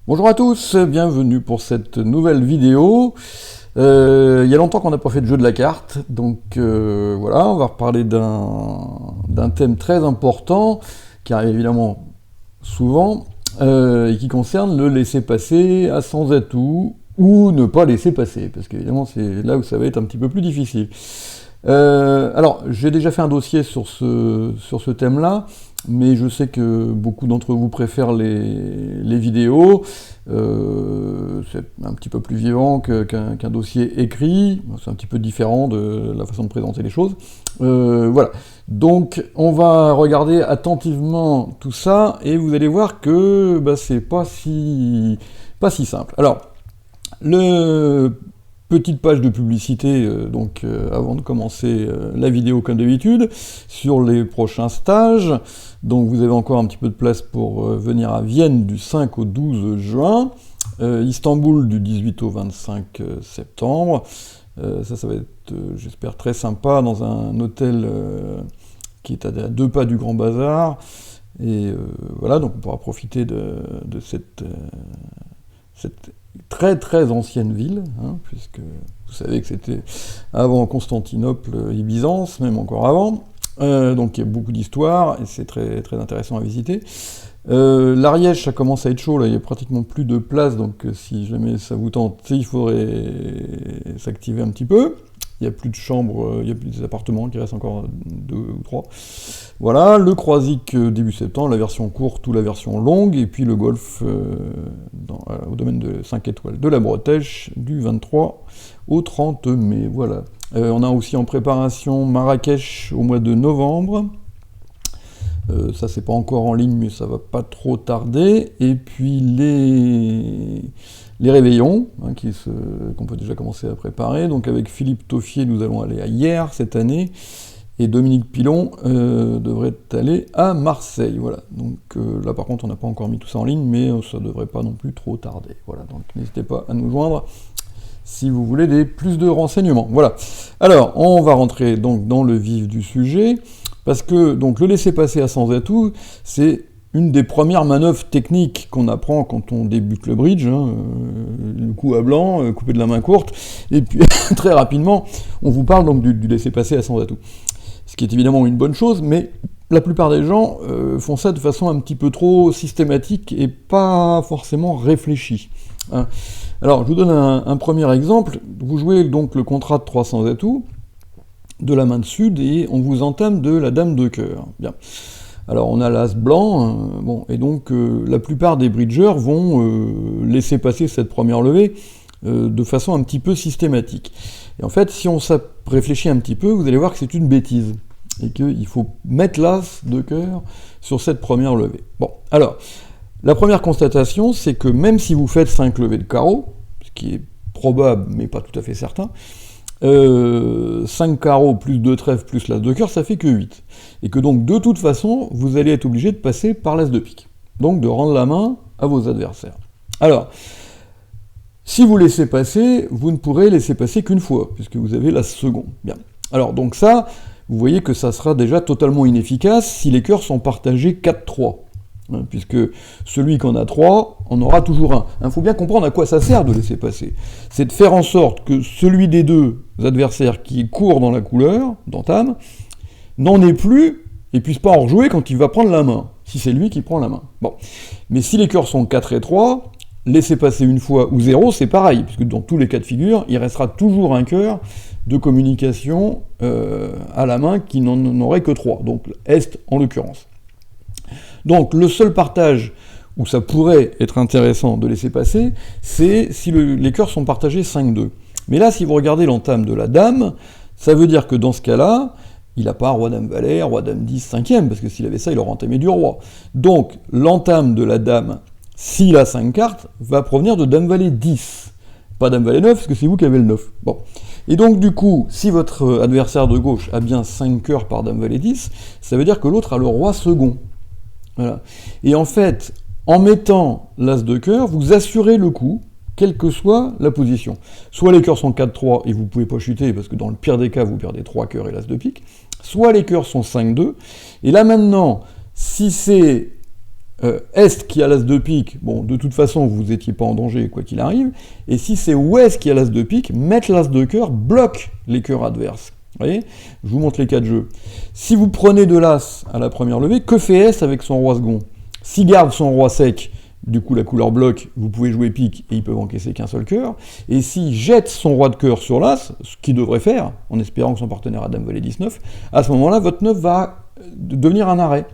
Bonjour à tous, bienvenue pour cette nouvelle vidéo. Il y a longtemps qu'on n'a pas fait de jeu de la carte, donc voilà, on va reparler d'un thème très important qui arrive évidemment souvent et qui concerne le laisser-passer à sans atout ou ne pas laisser passer, parce qu'évidemment c'est là où ça va être un petit peu plus difficile. Alors, j'ai déjà fait un dossier sur ce thème-là, mais je sais que beaucoup d'entre vous préfèrent les vidéos. C'est un petit peu plus vivant qu'un dossier écrit. C'est un petit peu différent de la façon de présenter les choses. Voilà. Donc, on va regarder attentivement tout ça, et vous allez voir que c'est pas si simple. Alors, petite page de publicité, avant de commencer la vidéo comme d'habitude, sur les prochains stages. Donc vous avez encore un petit peu de place pour venir à Vienne du 5 au 12 juin, Istanbul du 18 au 25 septembre. Ça va être, j'espère, très sympa, dans un hôtel qui est à 2 pas du Grand Bazar. Et voilà, donc on pourra profiter de cette très très ancienne ville, puisque vous savez que c'était avant Constantinople et Byzance, même encore avant. Donc il y a beaucoup d'histoire, et c'est très, très intéressant à visiter. L'Ariège, ça commence à être chaud, là, il y a pratiquement plus de place, donc si jamais ça vous tente, il faudrait s'activer un petit peu. Il n'y a plus de chambres, il y a plus des appartements, il reste encore 2 ou 3. Voilà, le Croisic début septembre, la version courte ou la version longue, et puis le golf au domaine de 5 étoiles de la Bretèche du 23 au 30 mai. Voilà. On a aussi en préparation Marrakech au mois de novembre. Ça, c'est pas encore en ligne, mais ça va pas trop tarder. Et puis les réveillons, qu'on peut déjà commencer à préparer. Donc avec Philippe Toffier, nous allons aller à Hyères cette année, et Dominique Pilon devrait aller à Marseille. Voilà. Donc là, par contre, on n'a pas encore mis tout ça en ligne, mais ça devrait pas non plus trop tarder. Voilà. Donc n'hésitez pas à nous joindre si vous voulez plus de renseignements. Voilà. Alors, on va rentrer donc dans le vif du sujet, parce que donc le laisser-passer à sans atout, c'est une des premières manœuvres techniques qu'on apprend quand on débute le bridge, le coup à blanc, coupé de la main courte, et puis très rapidement, on vous parle donc du laisser-passer à sans atout. Ce qui est évidemment une bonne chose, mais la plupart des gens font ça de façon un petit peu trop systématique et pas forcément réfléchie. Alors, je vous donne un premier exemple. Vous jouez donc le contrat de 300 atouts de la main de sud, et on vous entame de la dame de cœur. Bien. Alors on a l'as blanc, et donc la plupart des bridgers vont laisser passer cette première levée de façon un petit peu systématique. Et en fait, si on réfléchit un petit peu, vous allez voir que c'est une bêtise, et qu'il faut mettre l'as de cœur sur cette première levée. Bon, alors, la première constatation, c'est que même si vous faites 5 levées de carreau, ce qui est probable mais pas tout à fait certain, 5 carreaux plus 2 trèfles plus l'as de cœur, ça fait que 8. Et que donc, de toute façon, vous allez être obligé de passer par l'as de pique. Donc, de rendre la main à vos adversaires. Alors, si vous laissez passer, vous ne pourrez laisser passer qu'une fois, puisque vous avez l'as second. Bien. Alors, donc ça, vous voyez que ça sera déjà totalement inefficace si les cœurs sont partagés 4-3. Puisque celui qui en a 3 en aura toujours un. Il faut bien comprendre à quoi ça sert de laisser passer. C'est de faire en sorte que celui des deux adversaires qui court dans la couleur, d'entame, n'en ait plus et puisse pas en rejouer quand il va prendre la main, si c'est lui qui prend la main. Bon. Mais si les cœurs sont 4 et 3, laisser passer une fois ou 0, c'est pareil, puisque dans tous les cas de figure, il restera toujours un cœur de communication à la main qui n'en aurait que 3, donc Est en l'occurrence. Donc le seul partage où ça pourrait être intéressant de laisser passer, c'est si les cœurs sont partagés 5-2. Mais là, si vous regardez l'entame de la dame, ça veut dire que dans ce cas-là, il n'a pas roi-dame-valet, roi-dame-10, 5e, parce que s'il avait ça, il aurait entamé du roi. Donc l'entame de la dame, s'il a 5 cartes, va provenir de dame-valet 10. Pas dame-valet 9, parce que c'est vous qui avez le 9. Bon. Et donc du coup, si votre adversaire de gauche a bien 5 cœurs par dame-valet 10, ça veut dire que l'autre a le roi second. Voilà. Et en fait, en mettant l'as de cœur, vous assurez le coup, quelle que soit la position. Soit les cœurs sont 4-3 et vous ne pouvez pas chuter, parce que dans le pire des cas, vous perdez 3 cœurs et l'as de pique, soit les cœurs sont 5-2, et là maintenant, si c'est Est qui a l'as de pique, bon, de toute façon, vous n'étiez pas en danger, quoi qu'il arrive. Et si c'est Ouest qui a l'as de pique, mettre l'as de cœur bloque les cœurs adverses. Vous voyez? Je vous montre les cas de jeu. Si vous prenez de l'as à la première levée, que fait Est avec son roi second? S'il garde son roi sec, du coup la couleur bloque, vous pouvez jouer pique et ils peuvent encaisser qu'un seul cœur. Et s'il jette son roi de cœur sur l'as, ce qu'il devrait faire, en espérant que son partenaire a dame valet 19, à ce moment-là, votre 9 va devenir un arrêt.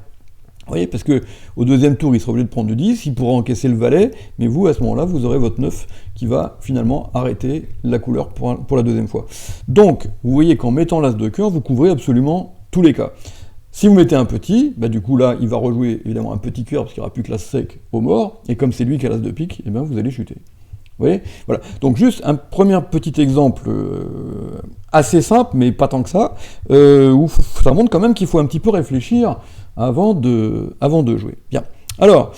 Vous voyez, parce que au deuxième tour, il sera obligé de prendre le 10, il pourra encaisser le valet, mais vous, à ce moment-là, vous aurez votre 9 qui va finalement arrêter la couleur pour la deuxième fois. Donc, vous voyez qu'en mettant l'as de cœur, vous couvrez absolument tous les cas. Si vous mettez un petit, bah du coup là, il va rejouer évidemment un petit cœur, parce qu'il n'y aura plus que l'as sec au mort, et comme c'est lui qui a l'as de pique, et ben vous allez chuter. Vous voyez? Voilà. Donc juste un premier petit exemple assez simple, mais pas tant que ça, où ça montre quand même qu'il faut un petit peu réfléchir avant de jouer. Bien. Alors,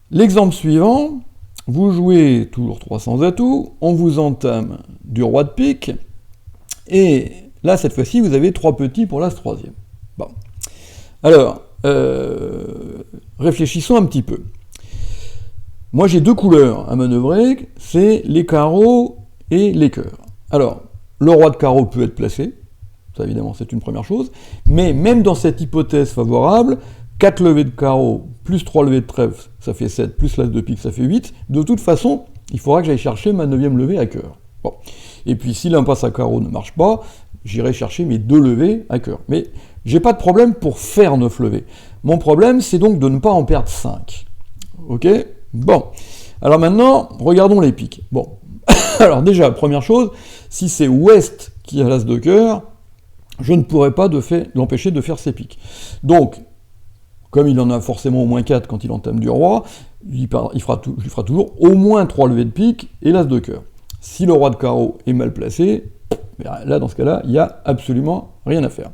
l'exemple suivant, vous jouez toujours 300 atouts, on vous entame du roi de pique, et là, cette fois-ci, vous avez 3 petits pour l'as troisième. Bon. Alors, réfléchissons un petit peu. Moi, j'ai 2 couleurs à manœuvrer, c'est les carreaux et les cœurs. Alors, le roi de carreau peut être placé, ça évidemment c'est une première chose, mais même dans cette hypothèse favorable, 4 levées de carreau plus 3 levées de trèfle, ça fait 7, plus l'as de pique, ça fait 8, de toute façon, il faudra que j'aille chercher ma 9e levée à cœur. Bon. Et puis si l'impasse à carreau ne marche pas, j'irai chercher mes 2 levées à cœur. Mais j'ai pas de problème pour faire 9 levées. Mon problème, c'est donc de ne pas en perdre 5. Ok? Bon. Alors maintenant, regardons les piques. Bon. Alors déjà, première chose, si c'est Ouest qui a l'as de cœur, je ne pourrai pas l'empêcher de faire ses piques. Donc, comme il en a forcément au moins 4 quand il entame du roi, je lui fera toujours au moins 3 levées de pique et l'as de cœur. Si le roi de carreau est mal placé, là, dans ce cas-là, il n'y a absolument rien à faire.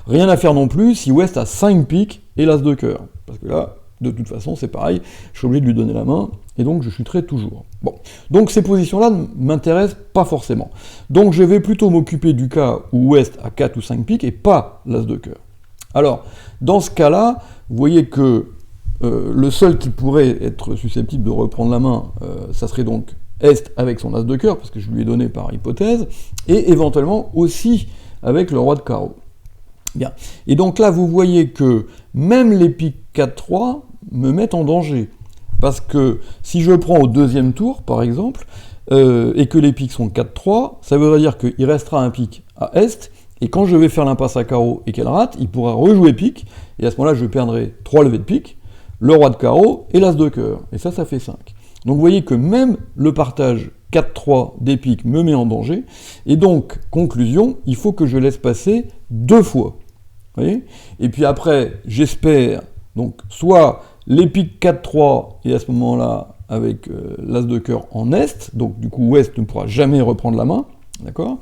Rien à faire non plus si Ouest a 5 piques et l'as de cœur. Parce que là, de toute façon, c'est pareil, je suis obligé de lui donner la main, et donc je chuterai toujours. Bon. Donc ces positions-là ne m'intéressent pas forcément. Donc je vais plutôt m'occuper du cas où Ouest a 4 ou 5 piques et pas l'as de cœur. Alors, dans ce cas-là, vous voyez que le seul qui pourrait être susceptible de reprendre la main, ça serait donc Est avec son as de cœur, parce que je lui ai donné par hypothèse, et éventuellement aussi avec le roi de carreau. Bien. Et donc là, vous voyez que même les piques 4-3 me mettent en danger. Parce que si je prends au deuxième tour, par exemple, et que les piques sont 4-3, ça veut dire qu'il restera un pique à Est, et quand je vais faire l'impasse à carreau et qu'elle rate, il pourra rejouer pique, et à ce moment-là, je perdrai 3 levées de pique, le roi de carreau et l'as de cœur. Et ça fait 5. Donc vous voyez que même le partage 4-3 des piques me met en danger, et donc, conclusion, il faut que je laisse passer 2 fois. Vous voyez? Et puis après, j'espère, donc, soit les piques 4-3, et à ce moment-là, avec l'as de cœur en Est, donc du coup, Ouest ne pourra jamais reprendre la main, d'accord?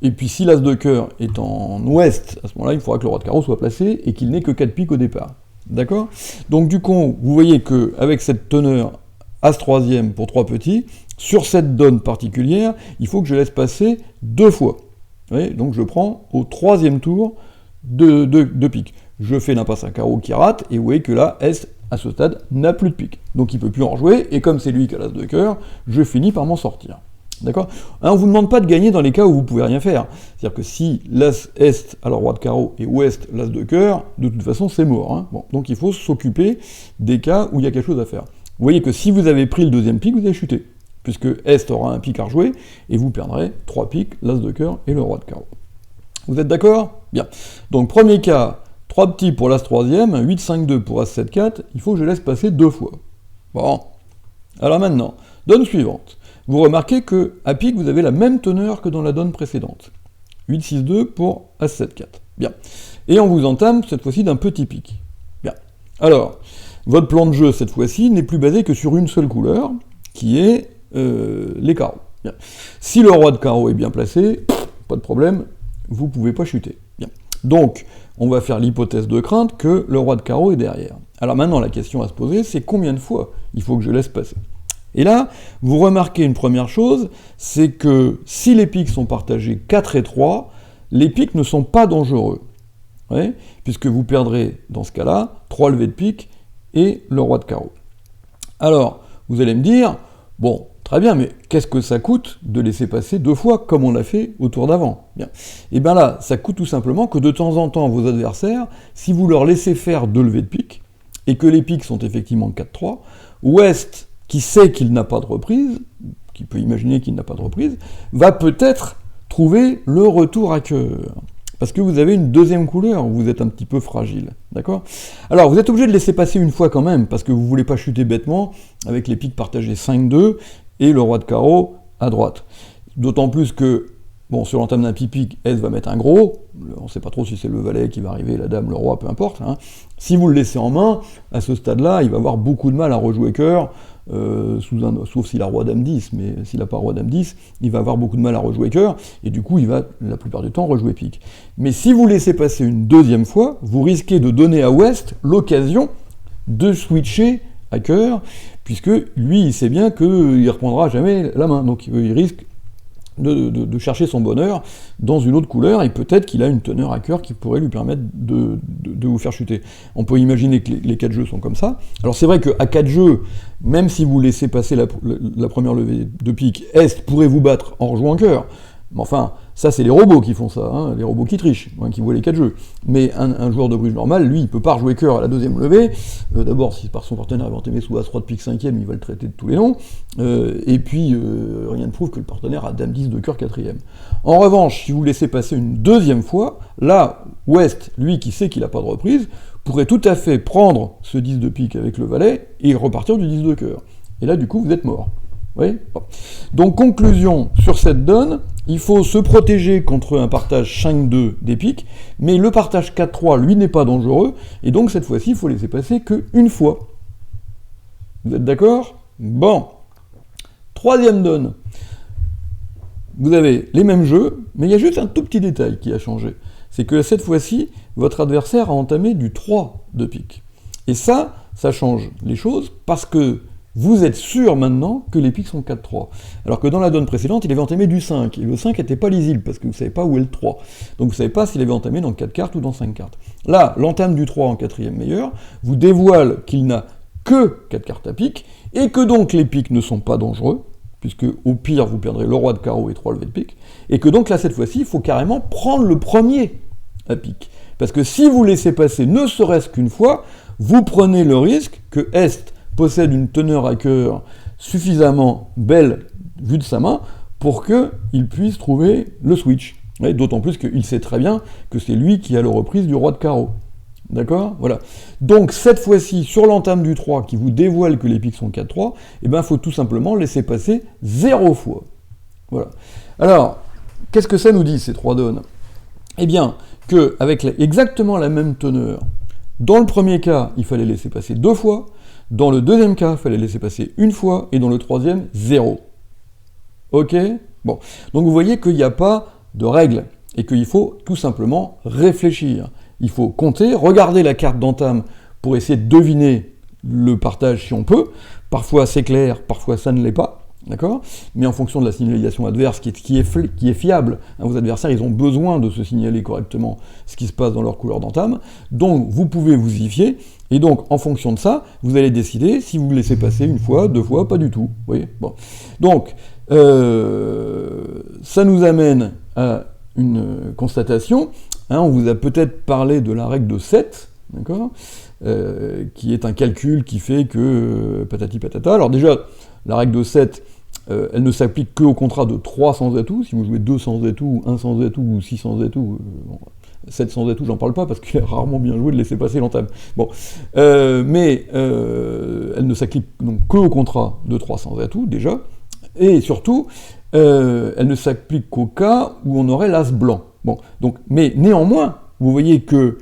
Et puis si l'as de cœur est en Ouest, à ce moment-là, il faudra que le roi de carreau soit placé, et qu'il n'ait que 4 piques au départ. D'accord? Donc du coup, vous voyez qu'avec cette teneur As troisième pour 3 petits, sur cette donne particulière, il faut que je laisse passer 2 fois. Vous voyez? Donc je prends au 3e tour de pique. Je fais l'impasse à carreau qui rate, et vous voyez que là, Est, à ce stade, n'a plus de pique. Donc il ne peut plus en rejouer, et comme c'est lui qui a l'as de cœur, je finis par m'en sortir. D'accord? On ne vous demande pas de gagner dans les cas où vous ne pouvez rien faire. C'est-à-dire que si l'As Est a le roi de carreau et Ouest l'As de cœur, de toute façon c'est mort. Hein. Bon, donc il faut s'occuper des cas où il y a quelque chose à faire. Vous voyez que si vous avez pris le 2e pique, vous allez chuter, puisque Est aura un pique à rejouer, et vous perdrez 3 piques, l'As de cœur et le roi de carreau. Vous êtes d'accord? Bien. Donc premier cas, 3 petits pour l'As troisième, 8-5-2 pour As-7-4, il faut que je laisse passer 2 fois. Bon. Alors maintenant, donne suivante. Vous remarquez que à pique, vous avez la même teneur que dans la donne précédente. 8-6-2 pour As-7-4. Bien. Et on vous entame cette fois-ci d'un petit pique. Bien. Alors, votre plan de jeu, cette fois-ci, n'est plus basé que sur une seule couleur, qui est les carreaux. Bien. Si le roi de carreau est bien placé, pas de problème, vous ne pouvez pas chuter. Bien. Donc, on va faire l'hypothèse de crainte que le roi de carreau est derrière. Alors maintenant, la question à se poser, c'est combien de fois il faut que je laisse passer? Et là, vous remarquez une première chose, c'est que si les piques sont partagés 4 et 3, les piques ne sont pas dangereux. ouais, puisque vous perdrez, dans ce cas-là, 3 levées de pique et le roi de carreau. Alors, vous allez me dire, bon, très bien, mais qu'est-ce que ça coûte de laisser passer 2 fois, comme on l'a fait au tour d'avant? Bien. Et bien là, ça coûte tout simplement que de temps en temps, vos adversaires, si vous leur laissez faire 2 levées de pique, et que les piques sont effectivement 4-3, Ouest, qui sait qu'il n'a pas de reprise, qui peut imaginer qu'il n'a pas de reprise, va peut-être trouver le retour à cœur. Parce que vous avez une deuxième couleur, vous êtes un petit peu fragile, d'accord? Alors, vous êtes obligé de laisser passer une fois quand même, parce que vous ne voulez pas chuter bêtement, avec les piques partagées 5-2, et le roi de carreau à droite. D'autant plus que, bon, sur l'entame d'un pique, S va mettre un gros, on ne sait pas trop si c'est le valet qui va arriver, la dame, le roi, peu importe. Hein. Si vous le laissez en main, à ce stade-là, il va avoir beaucoup de mal à rejouer cœur, sauf s'il a roi dame 10, mais s'il n'a pas roi dame 10, il va avoir beaucoup de mal à rejouer cœur, et du coup il va la plupart du temps rejouer pique. Mais si vous laissez passer une deuxième fois, vous risquez de donner à Ouest l'occasion de switcher à cœur, puisque lui il sait bien qu'il ne reprendra jamais la main, donc il risque de chercher son bonheur dans une autre couleur, et peut-être qu'il a une teneur à cœur qui pourrait lui permettre de vous faire chuter. On peut imaginer que les 4 jeux sont comme ça. Alors c'est vrai qu'à 4 jeux, même si vous laissez passer la première levée de pique, Est pourrait vous battre en rejouant cœur. Mais enfin, ça c'est les robots qui font ça, hein, les robots qui trichent, hein, qui voient les 4 jeux. Mais un joueur de bridge normal, lui, il peut pas rejouer cœur à la deuxième levée. D'abord, si par son partenaire avait entamé sous As-3 de pique 5e, il va le traiter de tous les noms. Et puis, rien ne prouve que le partenaire a Dame 10 de cœur 4e. En revanche, si vous laissez passer une deuxième fois, là, Ouest, lui qui sait qu'il n'a pas de reprise, pourrait tout à fait prendre ce 10 de pique avec le valet et repartir du 10 de cœur. Et là, du coup, vous êtes mort. Oui. Bon. Donc, conclusion sur cette donne, il faut se protéger contre un partage 5-2 des piques, mais le partage 4-3, lui, n'est pas dangereux, et donc cette fois-ci, il faut laisser passer qu'une fois. Vous êtes d'accord? Bon. Troisième donne. Vous avez les mêmes jeux, mais il y a juste un tout petit détail qui a changé. C'est que cette fois-ci, votre adversaire a entamé du 3 de pique. Et ça change les choses, parce que vous êtes sûr maintenant que les piques sont 4-3. Alors que dans la donne précédente, il avait entamé du 5, et le 5 n'était pas lisible, parce que vous ne savez pas où est le 3. Donc vous ne savez pas s'il avait entamé dans 4 cartes ou dans 5 cartes. Là, l'entame du 3 en 4e meilleur vous dévoile qu'il n'a que 4 cartes à pique, et que donc les piques ne sont pas dangereux, puisque au pire, vous perdrez le roi de carreau et 3 levées de pique, et que donc là, cette fois-ci, il faut carrément prendre le premier à pique. Parce que si vous laissez passer ne serait-ce qu'une fois, vous prenez le risque que Est possède une teneur à cœur suffisamment belle, vue de sa main, pour qu'il puisse trouver le switch. D'autant plus qu'il sait très bien que c'est lui qui a la reprise du roi de carreau. D'accord? Voilà. Donc cette fois-ci, sur l'entame du 3, qui vous dévoile que les piques sont 4-3, eh ben, il faut tout simplement laisser passer 0 fois. Voilà. Alors, qu'est-ce que ça nous dit, ces 3 donnes? Eh bien, qu'avec exactement la même teneur, dans le premier cas, il fallait laisser passer 2 fois, dans le deuxième cas, il fallait laisser passer 1 fois, et dans le troisième, 0. Ok? Bon. Donc vous voyez qu'il n'y a pas de règle, et qu'il faut tout simplement réfléchir. Il faut compter, regarder la carte d'entame pour essayer de deviner le partage si on peut. Parfois c'est clair, parfois ça ne l'est pas. D'accord? Mais en fonction de la signalisation adverse qui est fiable, hein, vos adversaires ils ont besoin de se signaler correctement ce qui se passe dans leur couleur d'entame, donc vous pouvez vous y fier, et donc en fonction de ça, vous allez décider si vous le laissez passer 1 fois, 2 fois, pas du tout. Vous voyez? Bon. Donc, ça nous amène à une constatation, hein, on vous a peut-être parlé de la règle de 7, d'accord, qui est un calcul qui fait que patati patata. Alors déjà, la règle de 7, elle ne s'applique qu'au contrat de 3 sans atout. Si vous jouez 2 sans atout, 1 sans atout ou 6 sans atout, 7 sans atout, j'en parle pas parce qu'il est rarement bien joué de laisser passer l'entame. Bon. Mais elle ne s'applique donc qu'au contrat de 3 sans atout, déjà. Et surtout, elle ne s'applique qu'au cas où on aurait l'as blanc. Bon. Donc, mais néanmoins, vous voyez que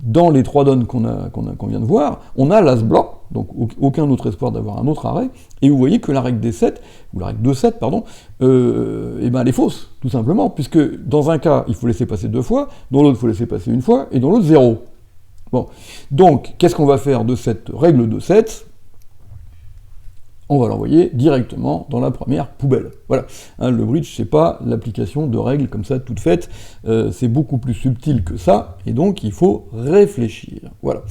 dans les 3 donnes qu'on vient de voir, on a l'as blanc, donc aucun autre espoir d'avoir un autre arrêt, et vous voyez que la règle des 7, ou la règle de 7, pardon, eh ben elle est fausse, tout simplement, puisque dans un cas, il faut laisser passer 2 fois, dans l'autre, il faut laisser passer 1 fois, et dans l'autre, 0. Bon, donc, qu'est-ce qu'on va faire de cette règle de 7? on va l'envoyer directement dans la première poubelle. Voilà. Hein, le bridge, c'est pas l'application de règles comme ça toute faite, c'est beaucoup plus subtil que ça, et donc il faut réfléchir. Voilà.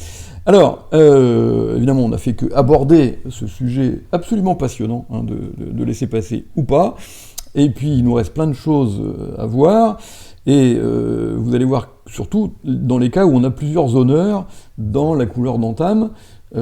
Alors, évidemment, on n'a fait que aborder ce sujet absolument passionnant, hein, de laisser passer ou pas, et puis il nous reste plein de choses à voir, et vous allez voir surtout dans les cas où on a plusieurs honneurs dans la couleur d'entame, où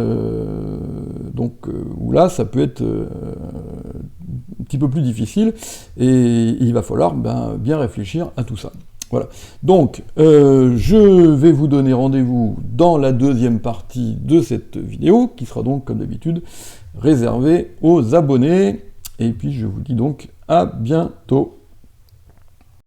là ça peut être un petit peu plus difficile, et il va falloir bien réfléchir à tout ça. Voilà. Donc, je vais vous donner rendez-vous dans la deuxième partie de cette vidéo, qui sera donc, comme d'habitude, réservée aux abonnés, et puis je vous dis donc à bientôt.